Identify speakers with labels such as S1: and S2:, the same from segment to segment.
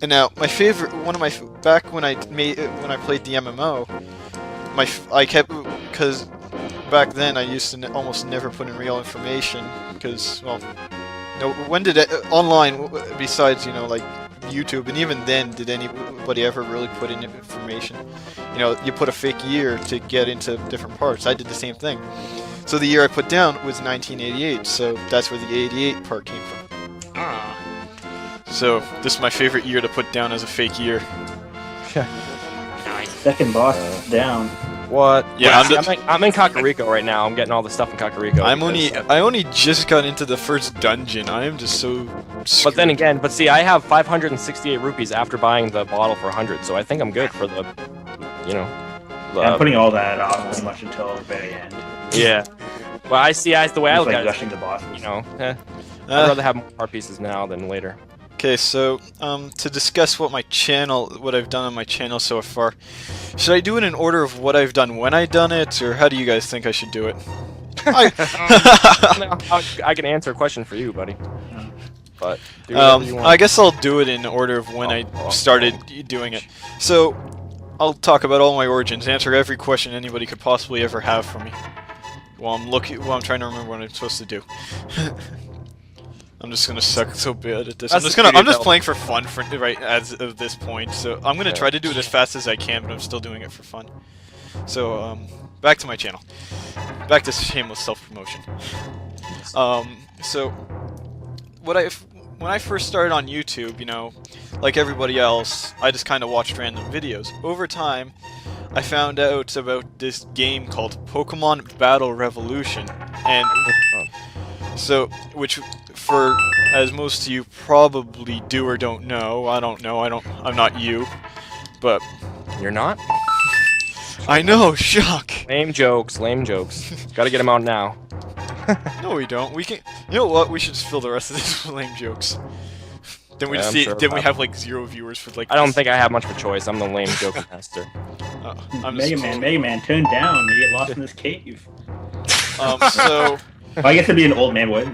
S1: And now my favorite, back when I played the MMO, I kept, because back then I used to almost never put in real information because, well, no, when did it, online, besides, you know, like YouTube, and even then, did anybody ever really put in information? You know, you put a fake year to get into different parts. I did the same thing. So the year I put down was 1988, so that's where the 88 part came from.
S2: Ah.
S1: So this is my favorite year to put down as a fake year.
S2: Nice.
S3: Second boss down.
S4: What?
S1: Yeah,
S4: I'm in Kakariko right now. I'm getting all the stuff in Kakariko.
S1: I only just got into the first dungeon. I am just so screwed.
S4: But then again, see, I have 568 rupees after buying the bottle for 100, so I think I'm good for the, you know.
S3: Yeah, I'm putting all that off pretty much until the very end.
S4: Yeah. Well, I see. The way I look
S3: like
S4: at it,
S3: rushing the bosses.
S4: you know, I'd rather have more heart pieces now than later.
S1: Okay, so to discuss what I've done on my channel so far, should I do it in order of what I've done when I've done it, or how do you guys think I should do it?
S4: I can answer a question for you, buddy. But do whatever you want.
S1: I guess I'll do it in order of when I started doing it. So I'll talk about all my origins, answer every question anybody could possibly ever have for me. While I'm trying to remember what I'm supposed to do. I'm just gonna suck so bad at this. I'm just playing for fun right as of this point. So I'm gonna try to do it as fast as I can, but I'm still doing it for fun. So back to my channel. Back to shameless self-promotion. So when I first started on YouTube, you know, like everybody else, I just kind of watched random videos. Over time, I found out about this game called Pokemon Battle Revolution, and so as most of you probably do or don't know, I'm not you, but
S4: You're not?
S1: I know, shock.
S4: Lame jokes, lame jokes. Gotta get them out now.
S1: No, we don't. We can. You know what? We should just fill the rest of this with lame jokes. Then we we have like 0 viewers for like.
S4: I don't think I have much of a choice. I'm the lame joke master.
S3: Mega Man, turn down. You get lost in this cave.
S1: So.
S3: Well, I guess it'd be an old man voice.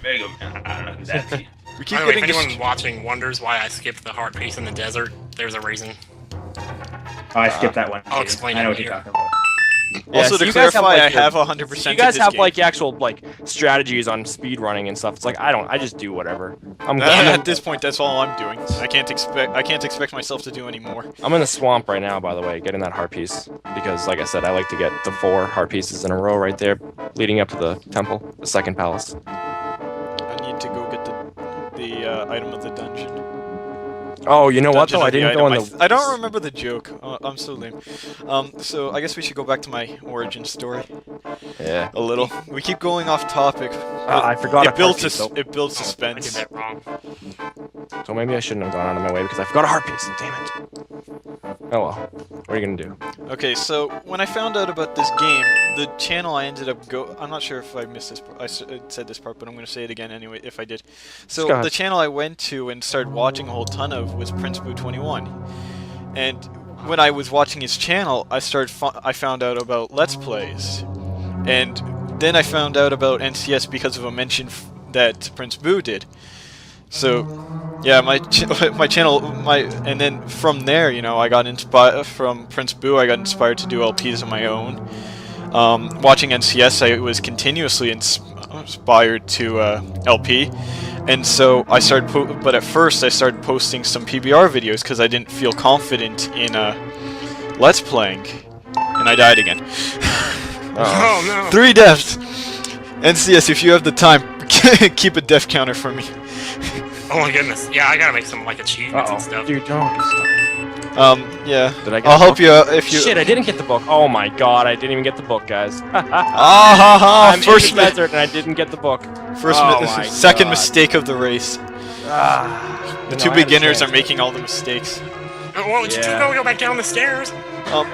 S3: Mega Man. I don't know who that is.
S1: We keep
S2: By the way,
S1: getting
S2: if anyone watching wonders why I skipped the heart piece in the desert, there's a reason.
S3: Oh, I skipped that one.
S2: I'll explain
S3: I know
S2: it
S3: what you're
S2: here.
S3: talking about.
S1: Also,
S4: so
S1: to
S4: you guys
S1: clarify, I
S4: have, like,
S1: have 100%.
S4: You guys
S1: of this
S4: have
S1: game.
S4: like actual like strategies on speedrunning and stuff. It's like I just do whatever.
S1: At this point, that's all I'm doing. I can't expect myself to do any more.
S4: I'm in the swamp right now, by the way, getting that heart piece because, like I said, I like to get the 4 heart pieces in a row right there, leading up to the temple, the second palace.
S1: I need to go get the item of the dungeon.
S4: Oh, you know what though? I
S1: Dungeon
S4: didn't go
S1: of
S4: on
S1: the item. I don't remember the joke. I'm so lame. So I guess we should go back to my origin story.
S4: Yeah.
S1: A little. We keep going off topic.
S4: I forgot.
S1: It builds
S4: piece,
S1: it builds
S2: I did
S1: suspense.
S2: that wrong.
S4: So maybe I shouldn't have gone out of my way because I forgot a heart piece. Damn it. Oh well. What are you gonna do?
S1: Okay, so when I found out about this game, the channel I ended up I'm not sure if I missed this. I said this part, but I'm gonna say it again anyway if I did. So the channel I went to and started watching a whole ton of was Prince Boo 21, and when I was watching his channel, I found out about Let's Plays, and then I found out about NCS because of a mention that Prince Boo did. So, yeah, my channel, and then from there, you know, I got inspired from Prince Boo. I got inspired to do LPs of my own. Watching NCS, I was continuously inspired to LP, and so I started. But at first, I started posting some PBR videos because I didn't feel confident in Let's Playing, and I died again.
S2: Oh no!
S1: 3 deaths. NCS, if you have the time, keep a death counter for me.
S2: Oh my goodness! Yeah, I gotta make some like achievements and stuff.
S4: Dude, don't.
S1: Yeah.
S4: Did I get
S1: I'll
S4: the
S1: help
S4: book?
S1: you out if you.
S4: Shit, I didn't get the book. Oh my god, I didn't even get the book, guys.
S1: Ah,
S4: I'm
S1: first
S4: in the desert and I didn't get the book.
S1: Second mistake of the race. The 2
S4: I had a
S1: beginners
S4: chance.
S1: are making all the mistakes.
S2: Oh, why don't you
S4: Yeah.
S2: go back down the stairs?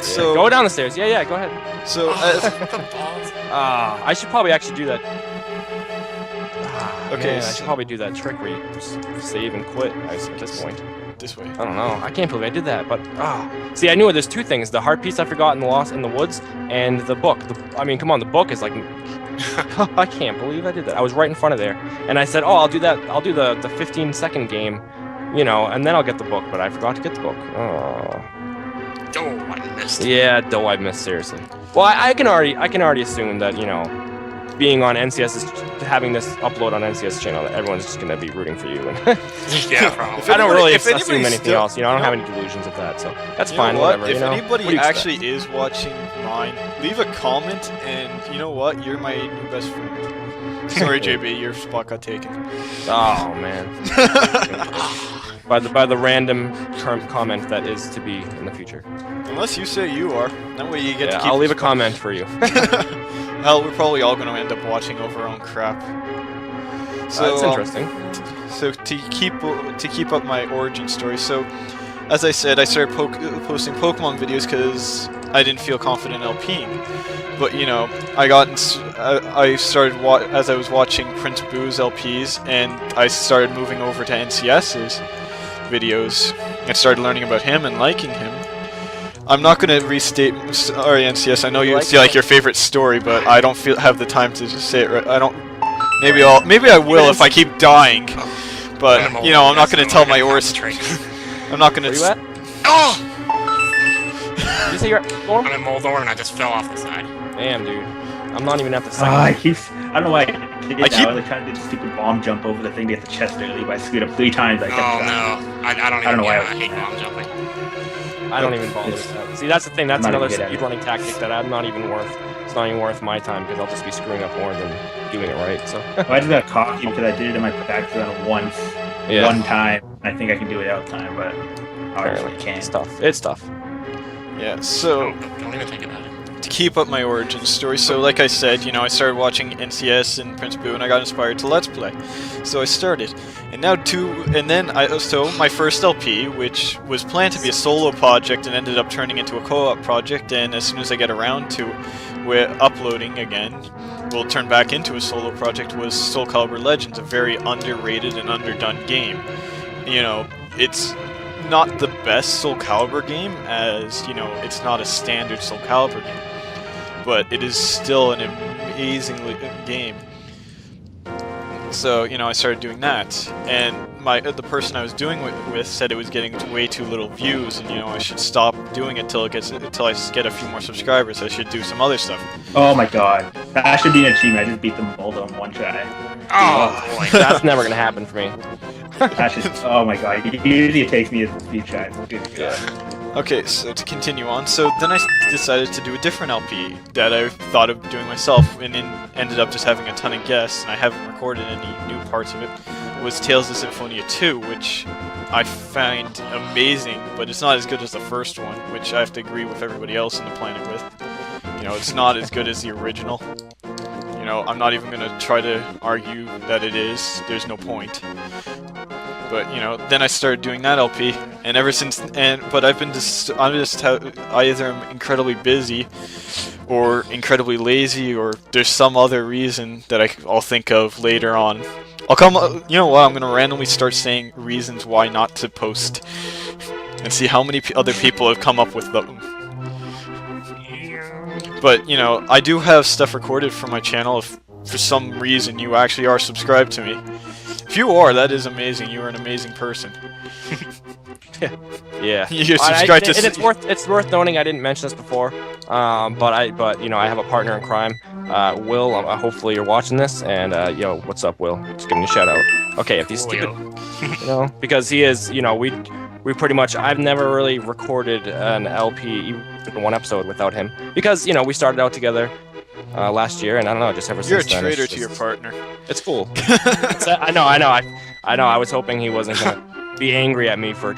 S1: So
S4: Go down the stairs. Yeah, go ahead.
S1: so
S2: The balls.
S4: I should probably actually do that.
S1: Okay,
S4: Man, I should probably do that trick where you save and quit at this point.
S1: this way.
S4: I don't know. I can't believe I did that, but see, I knew it. There's 2 things: the heart piece I forgot in the woods, and the book. I mean, come on, the book is like. I can't believe I did that. I was right in front of there, and I said, "Oh, I'll do that. I'll do the 15-second game you know, and then I'll get the book. But I forgot to get the book. Oh.
S2: Oh, I missed.
S4: Yeah, I missed, seriously. Well, I can already assume that, you know, being on NCS is having this upload on NCS channel, that everyone's just gonna be rooting for you.
S2: Yeah, probably.
S4: I don't really assume
S1: anybody's
S4: anything else. You know, I don't have any delusions of that, so that's fine.
S1: What?
S4: Whatever.
S1: If
S4: you know?
S1: anybody actually is watching mine, leave a comment, and you know what? You're my new best friend. Sorry, JB, your spot got taken.
S4: Oh man. by the random comment that is to be in the future.
S1: Unless you say you are, that way you get to keep.
S4: I'll leave a comment for you.
S1: Hell, we're probably all going to end up watching over our own crap. So
S4: that's interesting.
S1: So to keep up my origin story, so as I said, I started posting Pokemon videos because I didn't feel confident LPing. But you know, I started as I was watching Prince Boo's LPs, and I started moving over to NCS's videos and started learning about him and liking him. I'm not going to restate. Sorry, NCS. I know it's like your favorite story, but I don't have the time to just say it. Right. I don't. Maybe I will if I keep dying. But you know, I'm not going to tell my origin. I'm not going to.
S4: Where you at?
S2: Oh!
S4: Did you say you're at Moldorm?
S2: I'm in Moldorm and I just fell off the side.
S4: Damn, dude. I'm not even at the side.
S3: I don't know why I did that. I was like trying to do the stupid bomb jump over the thing to get the chest early, but I screwed up 3 times. I kept
S2: Oh
S3: trying.
S2: no. I don't know why I hate bomb jumping.
S4: I don't even bother with that. See, that's the thing. That's another speedrunning tactic that I'm not even worth. It's not even worth my time because I'll just be screwing up more than doing it right. So.
S3: Well, I just got cocky because I did it in my background once, one time. I think I can do it out time, but I really can't.
S4: It's tough. It's tough.
S1: Yeah. So.
S2: Don't even think about it.
S1: To keep up my origin story, so like I said, you know, I started watching NCS and Prince Boo, and I got inspired to Let's Play. So I started, and now so my first LP, which was planned to be a solo project and ended up turning into a co-op project, and as soon as I get around to uploading again, will turn back into a solo project, was Soul Calibur Legends, a very underrated and underdone game. You know, it's not the best Soul Calibur game, as, you know, it's not a standard Soul Calibur game, but it is still an amazing game. So, you know, I started doing that, and the person I was doing with said it was getting way too little views, and you know, I should stop doing it until I get a few more subscribers. I should do some other stuff.
S3: Oh my god, that should be an achievement. I just beat the Moldorm in one try.
S2: Oh boy,
S4: that's never gonna happen for me.
S3: That's just, oh my god, usually it takes me a few tries.
S1: Okay, so to continue on, so then I decided to do a different LP that I thought of doing myself, and ended up just having a ton of guests, and I haven't recorded any new parts of it, was Tales of Symphonia 2, which I find amazing, but it's not as good as the first one, which I have to agree with everybody else on the planet with. You know, it's not as good as the original. You know, I'm not even going to try to argue that it is. There's no point. But, you know, then I started doing that LP, and ever since, but I'm just either I'm incredibly busy, or incredibly lazy, or there's some other reason that I'll think of later on. You know what, I'm gonna randomly start saying reasons why not to post, and see how many other people have come up with them. But, you know, I do have stuff recorded for my channel if for some reason you actually are subscribed to me. If you are, that is amazing. You are an amazing person.
S4: Yeah.
S1: You subscribe to.
S4: And it's worth noting. I didn't mention this before, but you know, I have a partner in crime, Will. Hopefully you're watching this, and yo, what's up, Will? Just giving you a shout out. Okay, if these stupid, you know, because he is, you know, we pretty much. I've never really recorded an LP, even one episode, without him, because you know we started out together. Last year, and I don't know, just ever since then.
S1: You're a traitor to your partner.
S4: It's cool. I know. I was hoping he wasn't gonna be angry at me for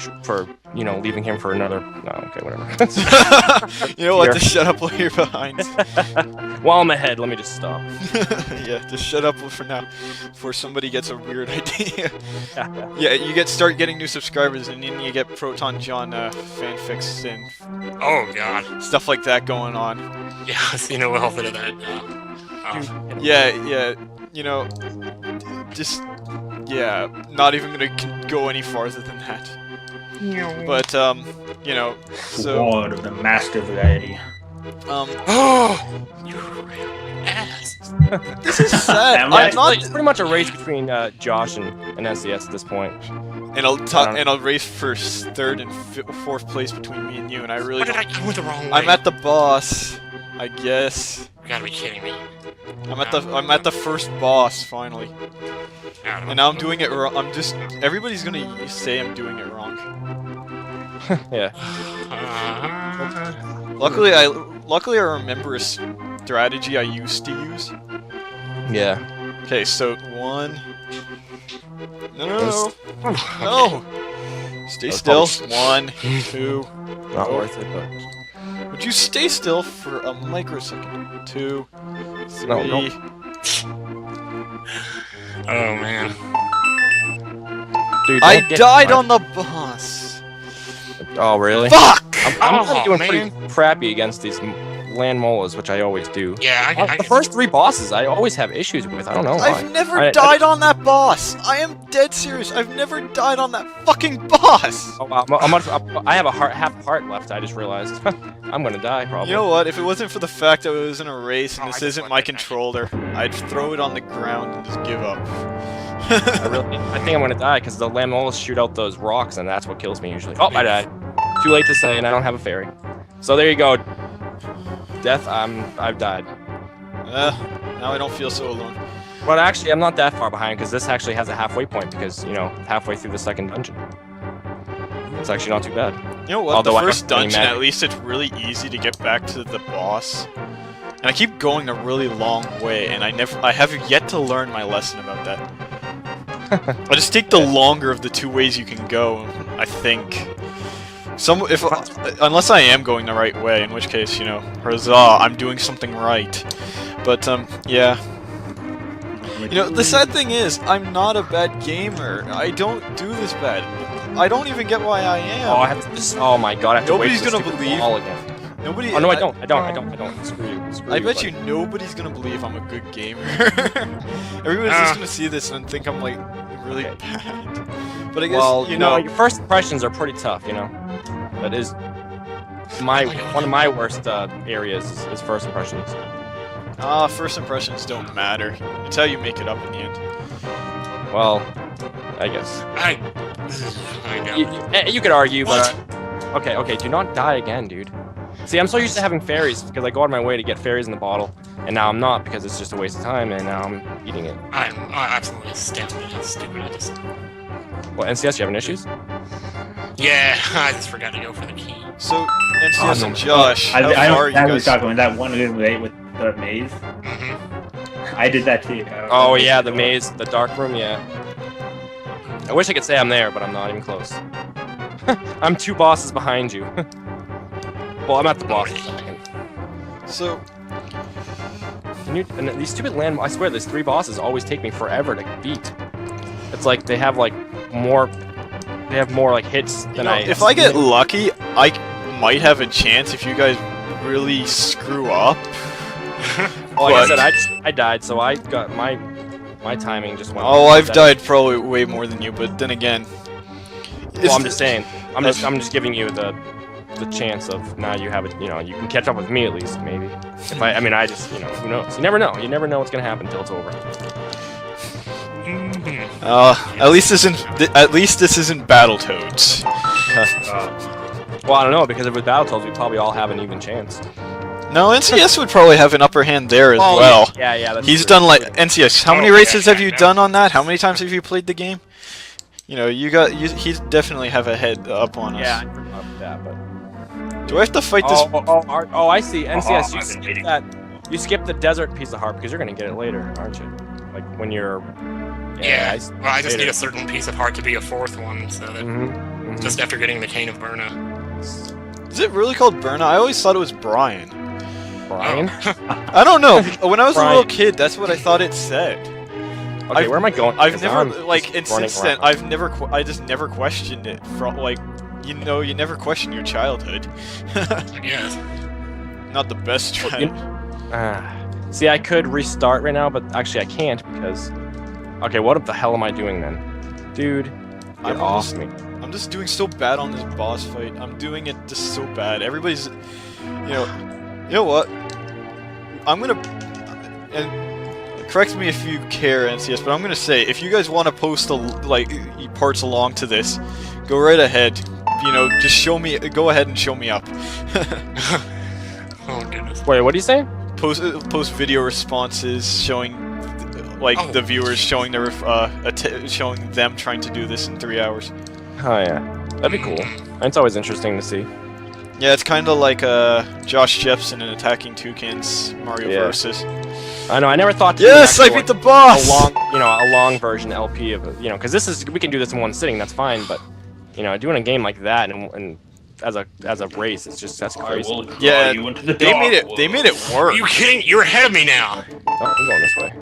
S4: you know, leaving him for another. No, okay, whatever.
S1: You know what? Just shut up while you're behind.
S4: While I'm ahead, let me just stop.
S1: Yeah, just shut up for now, before somebody gets a weird idea. Yeah, you start getting new subscribers, and then you get Proton John fanfics and
S2: oh god,
S1: stuff like that going on.
S2: Yeah, I've seen a little bit of that.
S1: Yeah, you know, just yeah, not even gonna go any farther than that. But you know, so
S3: Sword of the Master Variety.
S2: You ass.
S1: This is sad.
S3: I'm
S1: I'm not.
S4: It's pretty much a race between Josh and NCS at this point.
S1: And I'll race for third and fourth place between me and you. And I really.
S2: What did I went the wrong way?
S1: I'm at the boss, I guess.
S2: You gotta be kidding me.
S1: I'm at the first boss finally. And now I'm doing it wrong. Everybody's gonna say I'm doing it wrong.
S4: Yeah.
S1: Luckily I remember a strategy I used to use.
S4: Yeah.
S1: Okay, so 1. No. No. Stay still. 1, 2.
S4: Not worth it, but.
S1: Would you stay still for a microsecond? 2, 3.
S4: No.
S2: Oh man.
S4: Dude,
S1: I died on the boss.
S4: Oh really?
S1: Fuck!
S4: I'm doing pretty crappy against these land molas, which I always do.
S2: Yeah,
S4: the first 3 bosses I always have issues with. I don't know why.
S1: I've never died on that boss. I am dead serious. I've never died on that fucking boss.
S4: Oh, wow. I have a half heart left. I just realized. I'm gonna die probably.
S1: You know what? If it wasn't for the fact that it was in a race and
S2: Oh,
S1: this
S2: I
S1: isn't
S2: just
S1: my
S2: went back.
S1: controller, I'd throw it on the ground and just give up.
S4: I think I'm gonna die because the land molas shoot out those rocks, and that's what kills me usually. Oh, I died. Too late to say, and I don't have a fairy. So there you go. Death. I've died.
S1: Now I don't feel so alone.
S4: But actually, I'm not that far behind because this actually has a halfway point because, you know, halfway through the second dungeon. It's actually not too bad.
S1: You know what?
S4: Although
S1: the
S4: I
S1: first
S4: don't have any
S1: dungeon,
S4: magic.
S1: at least it's really easy to get back to the boss. And I keep going a really long way, and I have yet to learn my lesson about that. I just take the longer of the 2 ways you can go, I think. Unless I am going the right way, in which case, you know, huzzah, I'm doing something right. But, yeah. You know, the sad thing is, I'm not a bad gamer. I don't do this bad. I don't even get why I am.
S4: Oh, I have to just. Oh my god, I have to
S1: Nobody's
S4: wait for
S1: gonna
S4: this stupid
S1: believe-
S4: wall again.
S1: Nobody.
S4: Oh no, I don't. Screw you.
S1: I bet you nobody's gonna believe I'm a good gamer. Everybody's just gonna see this and think I'm like really bad. But I guess
S4: Well,
S1: you know.
S4: your first impressions are pretty tough. You know, that is one of my worst areas is first impressions.
S1: First impressions don't matter. It's how you make it up in the end.
S4: Well, I guess
S2: I know.
S4: you could argue, but okay. Do not die again, dude. See, I'm so used to having fairies because I go out of my way to get fairies in the bottle, and now I'm not because it's just a waste of time, and now I'm eating it.
S2: I'm absolutely astounded. It's stupid.
S4: Well, NCS, you having issues?
S2: Yeah, I just forgot to go for the key.
S1: So NCS and Josh, how
S3: I
S1: far are
S3: know
S1: you
S3: I
S1: guys?
S3: was talking about that one good way with the maze. I did that too.
S4: Oh yeah, the maze, the dark room, yeah. I wish I could say I'm there, but I'm not even close. I'm 2 bosses behind you. Well, I'm at the boss.
S1: So
S4: And these stupid land, I swear, these 3 bosses always take me forever to beat. It's like they have like more like hits than
S1: if I get lucky, I might have a chance if you guys really screw up.
S4: Like I said, I died, so I got my timing just went.
S1: Oh, I've died probably way more than you, but then again.
S4: Well, I'm just saying. I'm just giving you the chance of now you have it. You know, you can catch up with me at least, maybe. If I just, you know, who knows? You never know. You never know what's gonna happen until it's over.
S1: At least this isn't Battletoads.
S4: Well, I don't know, because if it was Battletoads, we'd probably all have an even chance.
S1: No, NCS would probably have an upper hand there as well.
S4: Yeah. That's
S1: He's
S4: true.
S1: done like NCS. How many races have you done on that? How many times have you played the game? You know, he definitely have a head up on us.
S4: Yeah, I forgot about that, but.
S1: Do I have to fight this?
S4: Oh, I see. NCS,
S3: I've been waiting.
S4: you skip the desert piece of heart because you're gonna get it later, aren't you? Like when you're.
S2: Yeah. Well, I just need a certain piece of heart to be a 4th one, so that just after getting the Cane of Burna.
S1: Is it really called Burna? I always thought it was Brian.
S4: Brian.
S1: I don't know. When I was a little
S4: Brian.
S1: kid, that's what I thought it said.
S4: Okay, where am I going?
S1: I've
S4: Because
S1: never
S4: I'm
S1: like, and
S4: running
S1: since then,
S4: around.
S1: I just never questioned it. From like, you know, you never question your childhood.
S2: I guess.
S1: Not the best strategy.
S4: See, I could restart right now, but actually I can't because. Okay, what the hell am I doing then, dude? Get off me!
S1: I'm just doing so bad on this boss fight. I'm doing it just so bad. Everybody's, you know, You know what? I'm gonna and correct me if you care, NCS, but I'm gonna say if you guys want to post parts along to this, go right ahead. You know, just show me. Go ahead and show me up.
S2: Oh goodness.
S4: Wait, what are you saying?
S1: Post video responses showing the viewers showing their showing them trying to do this in 3 hours.
S4: Oh yeah, that'd be cool. It's always interesting to see.
S1: Yeah, it's kind of like Josh Jepson and Attacking Toucans Mario Versus.
S4: I know. I never thought. To
S1: Yes, I beat the boss.
S4: A long version LP of it. You know, because we can do this in one sitting. That's fine. But you know, doing a game like that and as a race, that's crazy.
S1: Yeah, they made it work.
S2: Are you kidding? You're ahead of me now.
S4: Oh, I'm going this way.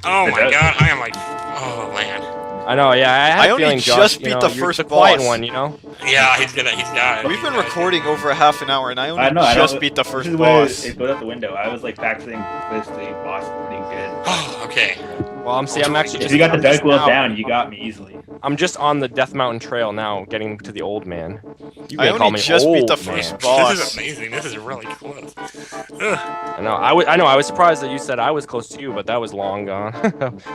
S2: Oh my god, I am like, oh man.
S4: I know, yeah, I only
S1: just beat the first boss.
S4: Quiet one, you know?
S2: Yeah, he's got it.
S1: We've been recording over a half an hour, and I only just beat the first boss.
S3: It goes out the window. I was like practicing with the boss pretty good.
S2: Oh, okay.
S4: Well, I'm actually.
S3: If you got the Dark World down, you got me easily.
S4: I'm just on the Death Mountain Trail now, getting to the old man.
S1: I only just beat the first boss.
S2: This is amazing. This is really close.
S4: I know. I was surprised that you said I was close to you, but that was long gone.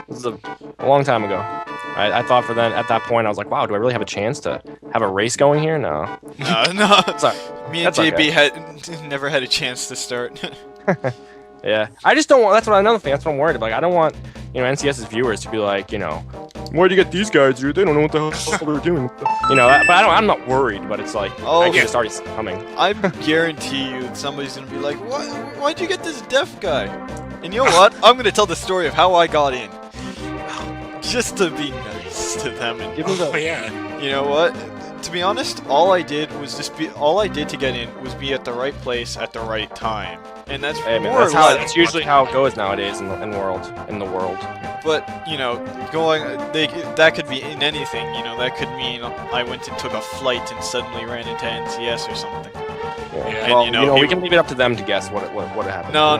S4: This is a long time ago. I thought at that point I was like, wow, do I really have a chance to have a race going here? No.
S1: No.
S4: Sorry.
S1: Me and JB had never had a chance to start.
S4: Yeah, I just don't want. That's another thing. That's what I'm worried about. Like, I don't want NCS's viewers to be like, where do you get these guys, dude? They don't know what the hell they're doing. But I'm not worried. But it's like, I guess it's already coming.
S1: I guarantee you, somebody's gonna be like, why'd you get this deaf guy? And you know what? I'm gonna tell the story of how I got in, just to be nice to them. And
S2: yeah.
S1: You know what? To be honest, all I did to get in was be at the right place at the right time. And that's
S4: that's usually how it goes nowadays in the world.
S1: But that could be in anything. That could mean I went and took a flight and suddenly ran into NCS or something.
S4: Yeah. And, we can leave it up to them to guess what happened.
S1: No.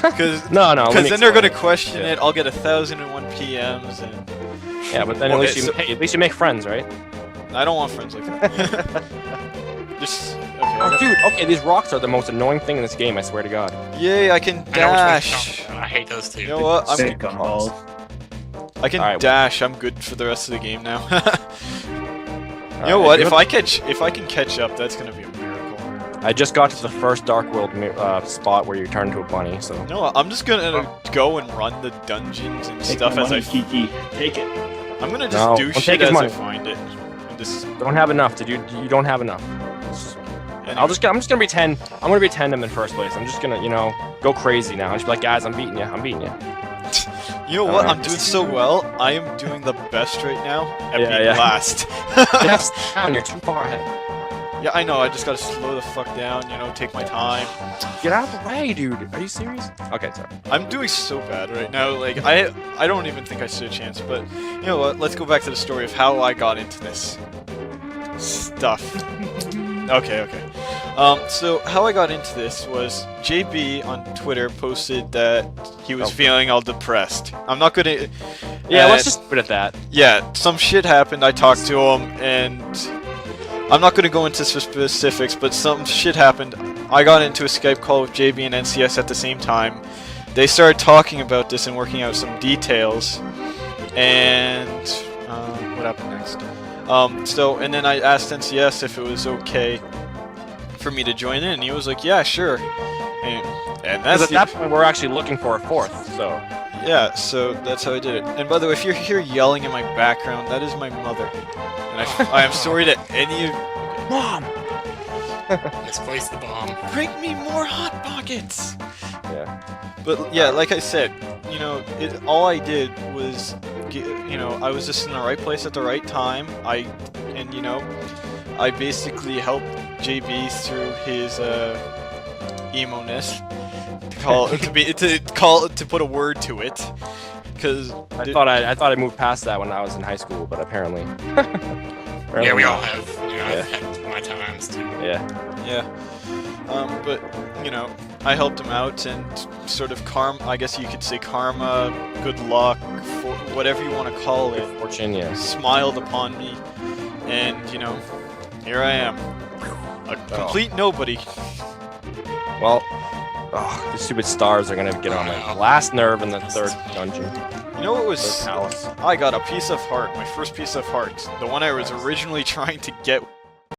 S1: Because then they're gonna question it. I'll get 1,001 PMs and.
S4: Yeah, but then at least you make friends, right?
S1: I don't want friends like that. Just.
S4: Oh, dude, okay, these rocks are the most annoying thing in this game, I swear to God.
S1: Yay, I can dash!
S2: I hate those two.
S1: You know what? I can dash, I'm good for the rest of the game now. You know what? If I can catch up, that's gonna be a miracle.
S4: I just got to the first Dark World spot where you turn into a bunny, so...
S1: No, I'm just gonna go and run the dungeons and stuff as I...
S3: Kiki. Take it.
S1: I'm gonna just do shit as I find it.
S4: Don't have enough, dude. You don't have enough. Anyway. I'm just gonna pretend. I'm gonna pretend I'm in first place. I'm just gonna, go crazy now. I'm just be like, guys, I'm beating you.
S1: You know what? I'm doing so well. I am doing the best right now at being last.
S4: You're too far ahead.
S1: Yeah, I know. I just gotta slow the fuck down. Take my time.
S4: Get out of the way, dude. Are you serious? Okay, sorry.
S1: I'm doing so bad right now. Like I don't even think I stood a chance. But you know what? Let's go back to the story of how I got into this stuff. Okay. So how I got into this was JB on Twitter posted that he was feeling all depressed. I'm not gonna...
S4: Yeah, let's just put it at that.
S1: Yeah, some shit happened. I talked to him, and I'm not gonna go into specifics, but some shit happened. I got into a Skype call with JB and NCS at the same time. They started talking about this and working out some details. And what happened next? And then I asked NCS if it was okay for me to join in, and he was like, yeah, sure. And that's
S4: at that point we're actually looking for a fourth, so...
S1: Yeah, so that's how I did it. And by the way, if you're here yelling in my background, that is my mother. And I am sorry to any of...
S4: Mom!
S2: Misplaced the bomb.
S1: Bring me more Hot Pockets!
S4: Yeah.
S1: But yeah, like I said, all I did was, I was just in the right place at the right time. I basically helped JB through his emo-ness, to put a word to it, because
S4: I thought I moved past that when I was in high school, but apparently.
S2: Yeah, we all have. I've had my times too.
S4: Yeah.
S1: But I helped him out and sort of I guess you could say karma, good luck, whatever you want to call it.
S4: Fortune, yeah.
S1: Smiled upon me, and here I am, a complete nobody.
S4: Well, oh, the stupid stars are gonna get on my last nerve in the third dungeon.
S1: You know what was? I got a piece of heart, my first piece of heart, the one I was originally trying to get